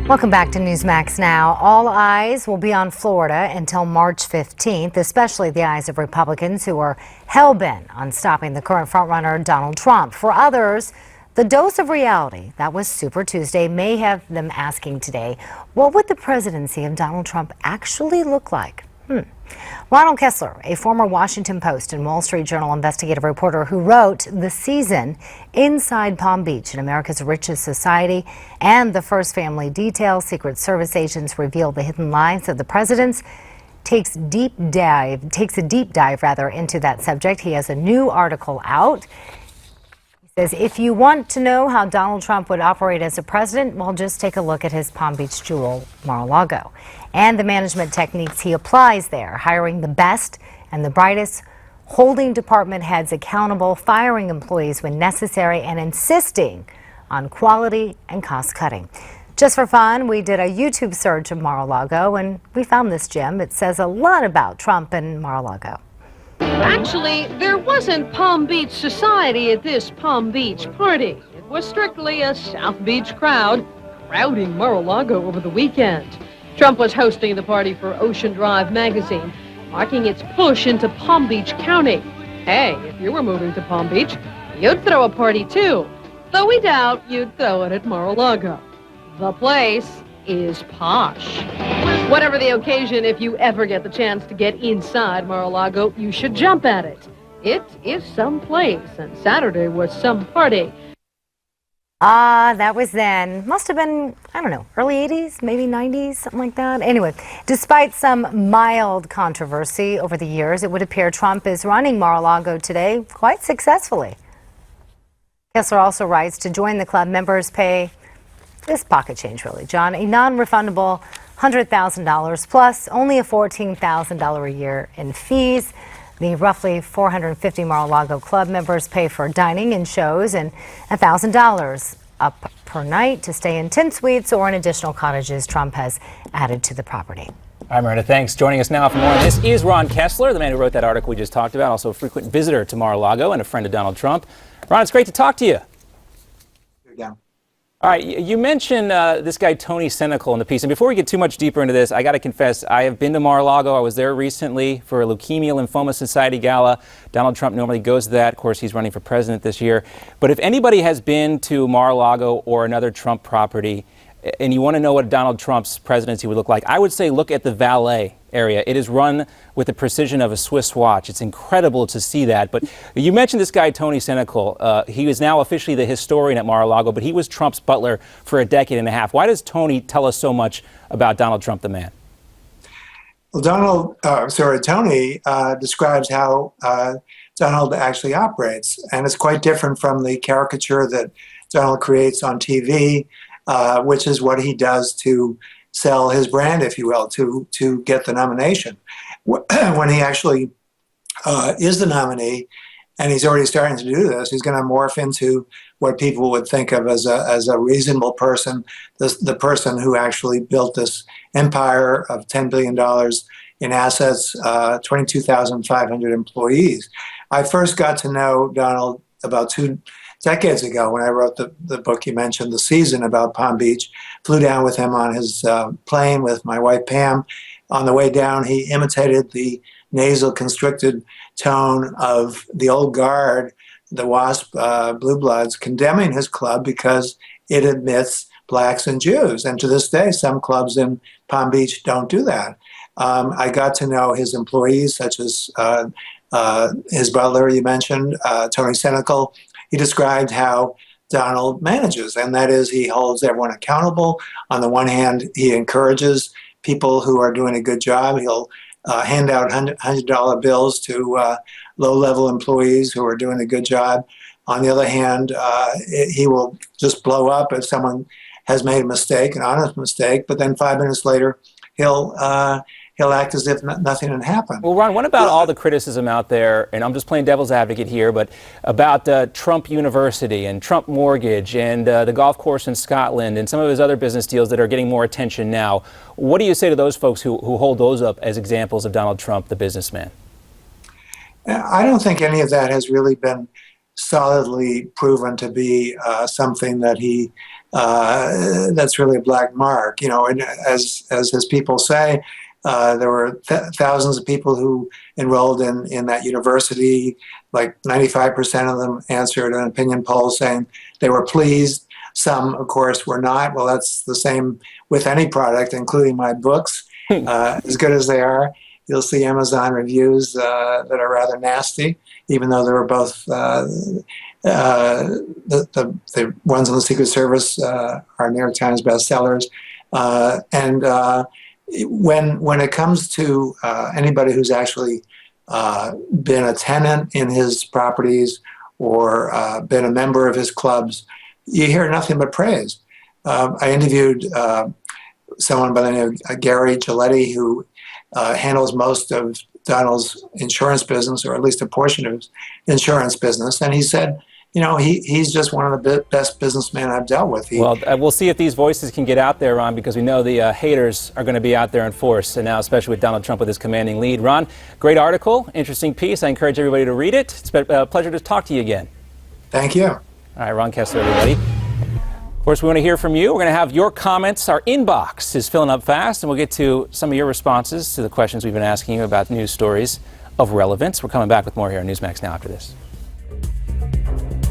Welcome back to Newsmax Now. All eyes will be on Florida until March 15th, especially the eyes of Republicans who are hell-bent on stopping the current frontrunner Donald Trump. For others, the dose of reality that was Super Tuesday may have them asking today, what would the presidency of Donald Trump actually look like? Ronald Kessler, a former Washington Post and Wall Street Journal investigative reporter who wrote The Season Inside Palm Beach in America's Richest Society and The First Family Detail, Secret Service agents reveal the hidden lives of the presidents, takes a deep dive into that subject. He has a new article out. He says, if you want to know how Donald Trump would operate as a president, well, just take a look at his Palm Beach jewel, Mar-a-Lago, and the management techniques he applies there, hiring the best and the brightest, holding department heads accountable, firing employees when necessary, and insisting on quality and cost cutting. Just for fun, we did a YouTube search of Mar-a-Lago, and we found this gem. It says a lot about Trump and Mar-a-Lago. Actually, there wasn't Palm Beach society at this Palm Beach party. It was strictly a South Beach crowd crowding Mar-a-Lago over the weekend. Trump was hosting the party for Ocean Drive magazine, marking its push into Palm Beach County. Hey, if you were moving to Palm Beach, you'd throw a party too, though we doubt you'd throw it at Mar-a-Lago. The place is posh. Whatever the occasion, if you ever get the chance to get inside Mar-a-Lago, you should jump at it. It is some place, and Saturday was some party. That was then. Must have been, I don't know, early 80s, maybe 90s, something like that. Anyway, despite some mild controversy over the years, it would appear Trump is running Mar-a-Lago today quite successfully. Kessler also writes, to join the club, members pay this pocket change, really, John, a non-refundable $100,000 plus only a $14,000 a year in fees. The roughly 450 Mar-a-Lago club members pay for dining and shows and $1,000 up per night to stay in 10 suites or in additional cottages Trump has added to the property. All right, Miranda, thanks. Joining us now for more. This is Ron Kessler, the man who wrote that article we just talked about, also a frequent visitor to Mar-a-Lago and a friend of Donald Trump. Ron, it's great to talk to you. Yeah. All right, you mentioned this guy, Tony Senecal, in the piece. And before we get too much deeper into this, I got to confess, I have been to Mar-a-Lago. I was there recently for a Leukemia Lymphoma Society gala. Donald Trump normally goes to that. Of course, he's running for president this year. But if anybody has been to Mar-a-Lago or another Trump property, and you want to know what Donald Trump's presidency would look like, I would say look at the valet area. It is run with the precision of a Swiss watch. It's incredible to see that. But you mentioned this guy, Tony Senecal. He is now officially the historian at Mar-a-Lago, but he was Trump's butler for a decade and a half. Why does Tony tell us so much about Donald Trump, the man? Well, Tony describes how Donald actually operates, and it's quite different from the caricature that Donald creates on TV, which is what he does to sell his brand, if you will, to get the nomination. When he actually is the nominee, and he's already starting to do this, he's going to morph into what people would think of as a reasonable person, the person who actually built this empire of $10 billion in assets, 22,500 employees. I first got to know Donald about 2 decades ago when I wrote the book you mentioned, The Season, about Palm Beach. Flew down with him on his plane with my wife Pam. On the way down, he imitated the nasal constricted tone of the old guard, the WASP Blue Bloods, condemning his club because it admits blacks and Jews. And to this day, some clubs in Palm Beach don't do that. I got to know his employees, such as his butler you mentioned, Tony Senecal. He described how Donald manages, and that is he holds everyone accountable. On the one hand, he encourages people who are doing a good job. He'll hand out $100 bills to low-level employees who are doing a good job. On the other hand, he will just blow up if someone has made a mistake, an honest mistake, but then 5 minutes later, he'll act as if nothing had happened. Well, Ron, what about all the criticism out there, and I'm just playing devil's advocate here, but about Trump University and Trump Mortgage and the golf course in Scotland and some of his other business deals that are getting more attention now? What do you say to those folks who hold those up as examples of Donald Trump, the businessman? I don't think any of that has really been solidly proven to be something that that's really a black mark. And as his people say, there were thousands of people who enrolled in that university. Like 95% of them answered an opinion poll saying they were pleased. Some, of course, were not. Well, that's the same with any product, including my books. As good as they are, you'll see Amazon reviews that are rather nasty, even though they were both the ones on the Secret Service are New York Times bestsellers. When it comes to anybody who's actually been a tenant in his properties or been a member of his clubs, you hear nothing but praise. I interviewed someone by the name of Gary Giletti, who handles most of Donald's insurance business, or at least a portion of his insurance business. And he said, he's just one of the best businessmen I've dealt with. Well, we'll see if these voices can get out there, Ron, because we know the haters are going to be out there in force, and now especially with Donald Trump with his commanding lead. Ron, great article, interesting piece. I encourage everybody to read it. It's been a pleasure to talk to you again. Thank you. All right, Ron Kessler, everybody. Of course, we want to hear from you. We're going to have your comments. Our inbox is filling up fast, and we'll get to some of your responses to the questions we've been asking you about news stories of relevance. We're coming back with more here on Newsmax Now after this.